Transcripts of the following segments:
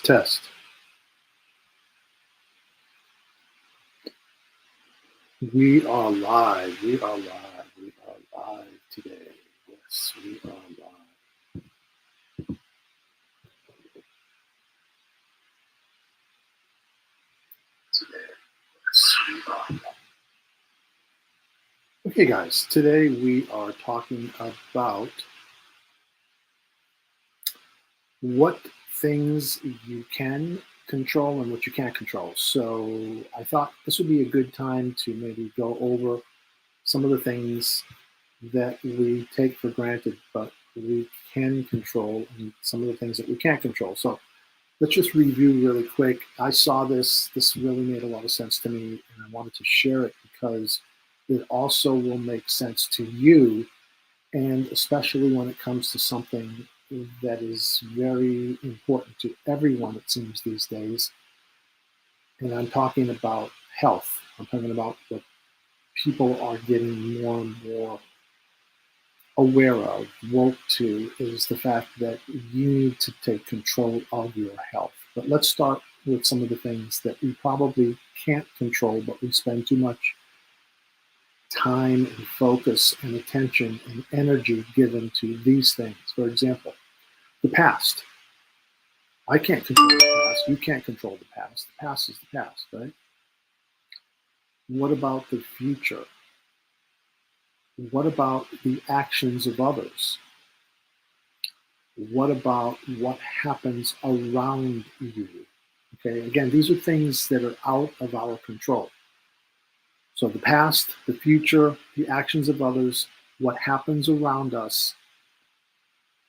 Test. We are live. We are live. We are live today. Yes, we are live. Today. Yes, we are live. Okay, guys. Today we are talking about what things you can control and what you can't control. So I thought this would be a good time to maybe go over some of the things that we take for granted, but we can control, and some of the things that we can't control. So let's just review really quick. I saw this. This really made a lot of sense to me, and I wanted to share it because it also will make sense to you, and especially when it comes to something that is very important to everyone, it seems, these days. And I'm talking about health. I'm talking about what people are getting more and more aware of, woke to, is the fact that you need to take control of your health. But let's start with some of the things that we probably can't control, but we spend too much time and focus and attention and energy given to these things. For example, the past. I can't control the past. You can't control the past. The past is the past, right? What about the future? What about the actions of others? What about what happens around you? Okay, again, these are things that are out of our control. So the past, the future, the actions of others, what happens around us.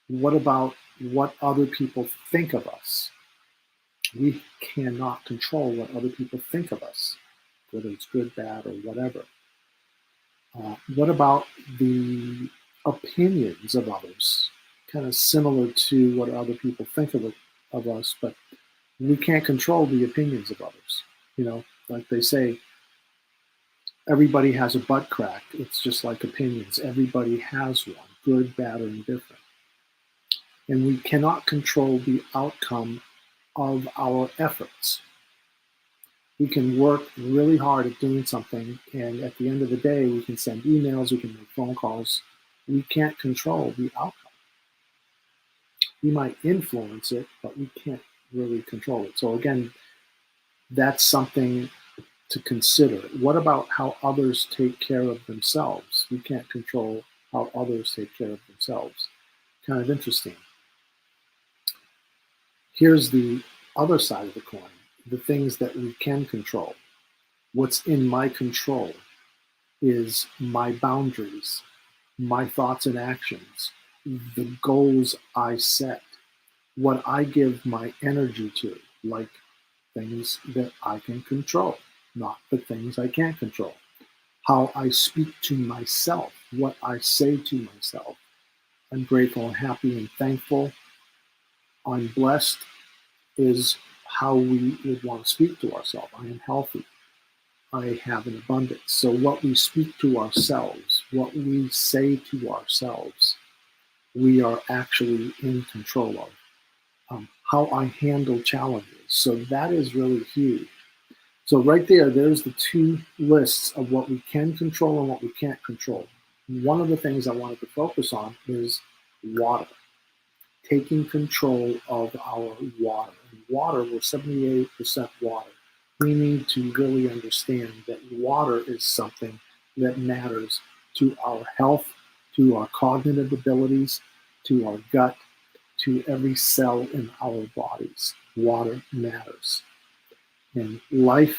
What about what other people think of us? We cannot control what other people think of us, whether it's good, bad, or whatever. What about the opinions of others? Kind of similar to what other people think of us, but we can't control the opinions of others. You know, like they say, everybody has a butt crack. It's just like opinions. Everybody has one, good, bad, or indifferent. And we cannot control the outcome of our efforts. We can work really hard at doing something, and at the end of the day, we can send emails, we can make phone calls. We can't control the outcome. We might influence it, but we can't really control it. So again, that's something to consider. What about how others take care of themselves? We can't control how others take care of themselves. Kind of interesting. Here's the other side of the coin, the things that we can control. What's in my control is my boundaries, my thoughts and actions, the goals I set, what I give my energy to, like things that I can control, not the things I can't control. How I speak to myself, what I say to myself. I'm grateful and happy and thankful. I'm blessed is how we would want to speak to ourselves. I am healthy. I have an abundance. So what we speak to ourselves, what we say to ourselves, we are actually in control of. How I handle challenges. So that is really huge. So right there, there's the two lists of what we can control and what we can't control. One of the things I wanted to focus on is water, taking control of our water. And water, we're 78% water. We need to really understand that water is something that matters to our health, to our cognitive abilities, to our gut, to every cell in our bodies. Water matters. And life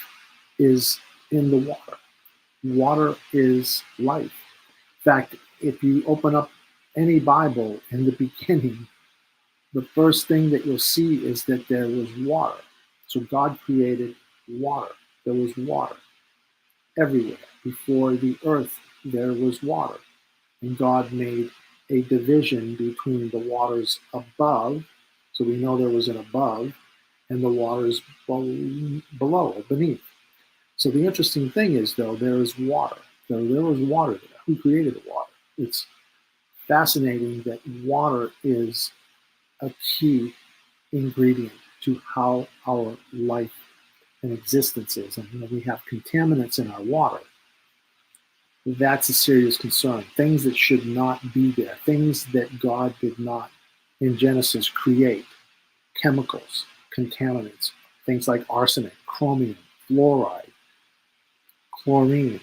is in the water. Water is life. In fact, if you open up any Bible in the beginning, the first thing that you'll see is that there was water. So God created water. There was water everywhere. Before the earth, there was water. And God made a division between the waters above. So we know there was an above and the waters below or beneath. So the interesting thing is, though, there is water. So there was water there. Who created the water? It's fascinating that water is a key ingredient. to how our life and existence is. And when we have contaminants in our water, that's a serious concern. Things that should not be there, things that God did not in Genesis create, chemicals, contaminants, things like arsenic, chromium, fluoride, chlorine,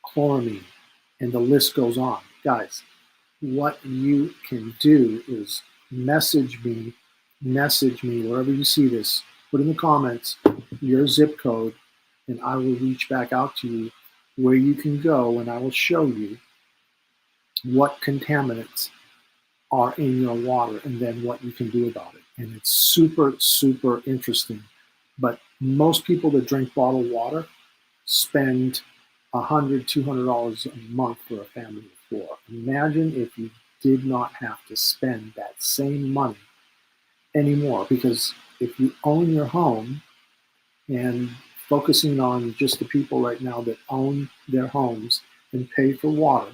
chloramine, and the list goes on. Guys, what you can do is message me wherever you see this, put in the comments your zip code, and I will reach back out to you where you can go, and I will show you what contaminants are in your water and then what you can do about it. And it's super, super interesting. But most people that drink bottled water spend $100, $200 a month for a family of four. Imagine if you did not have to spend that same money anymore, because if you own your home, and focusing on just the people right now that own their homes and pay for water,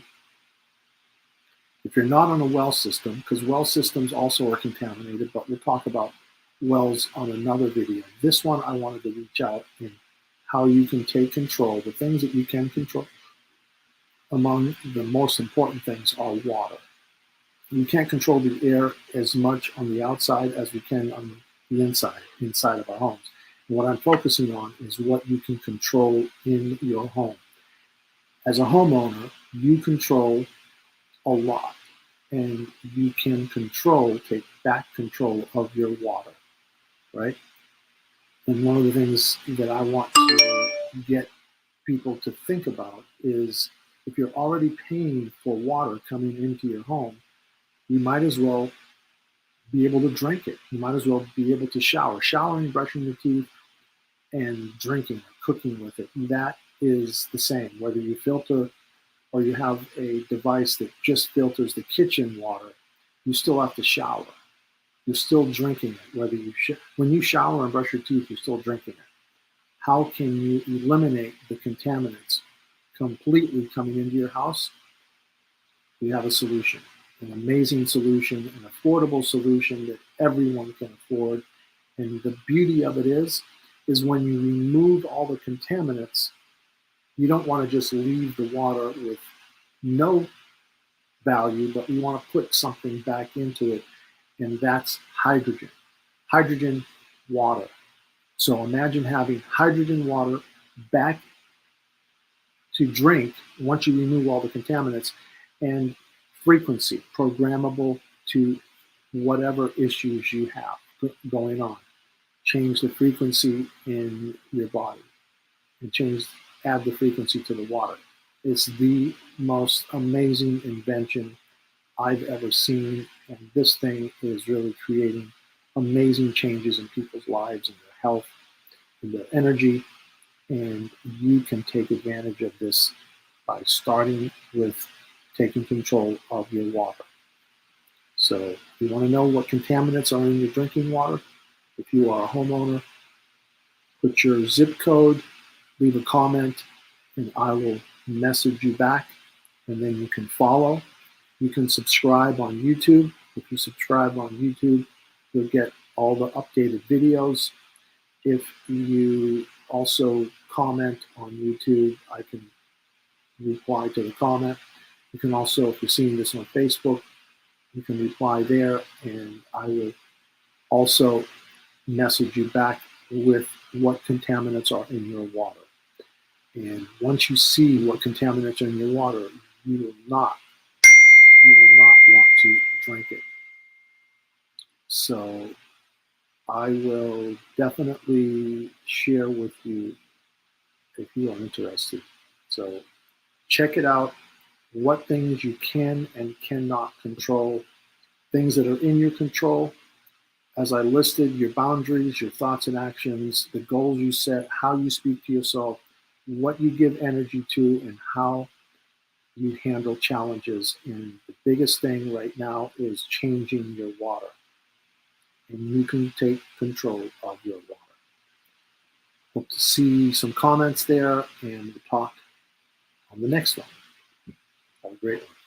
if you're not on a well system, because well systems also are contaminated, but we'll talk about wells on another video. This one I wanted to reach out and how you can take control, the things that you can control. Among the most important things are water. We can't control the air as much on the outside as we can on the inside of our homes. And what I'm focusing on is what you can control in your home. As a homeowner, you control a lot, and you can take back control of your water, right? And one of the things that I want to get people to think about is, if you're already paying for water coming into your home, you might as well be able to drink it. You might as well be able to shower. Showering, brushing your teeth, and drinking, cooking with it. That is the same. Whether you filter or you have a device that just filters the kitchen water, you still have to shower. You're still drinking it. Whether you when you shower and brush your teeth, you're still drinking it. How can you eliminate the contaminants completely coming into your house? We have a solution, an amazing solution, an affordable solution that everyone can afford. And the beauty of it is when you remove all the contaminants, you don't want to just leave the water with no value, but you want to put something back into it, and that's hydrogen. Hydrogen water. So imagine having hydrogen water back to drink once you remove all the contaminants, and frequency, programmable to whatever issues you have going on. Change the frequency in your body and add the frequency to the water. It's the most amazing invention I've ever seen, and this thing is really creating amazing changes in people's lives and their health and their energy, and you can take advantage of this by starting with taking control of your water. So if you want to know what contaminants are in your drinking water, if you are a homeowner, put your zip code, leave a comment, and I will message you back, and then you can follow. You can subscribe on YouTube. If you subscribe on YouTube, you'll get all the updated videos. If you also comment on YouTube, I can reply to the comment. You can also, if you're seeing this on Facebook, you can reply there, and I will also message you back with what contaminants are in your water. And once you see what contaminants are in your water, you will not want to drink it. So I will definitely share with you if you are interested. So check it out, what things you can and cannot control, things that are in your control. As I listed, your boundaries, your thoughts and actions, the goals you set, how you speak to yourself, what you give energy to, and how you handle challenges. And the biggest thing right now is changing your water. And you can take control of your water. Hope to see some comments there, and we'll talk on the next one. Have a great one.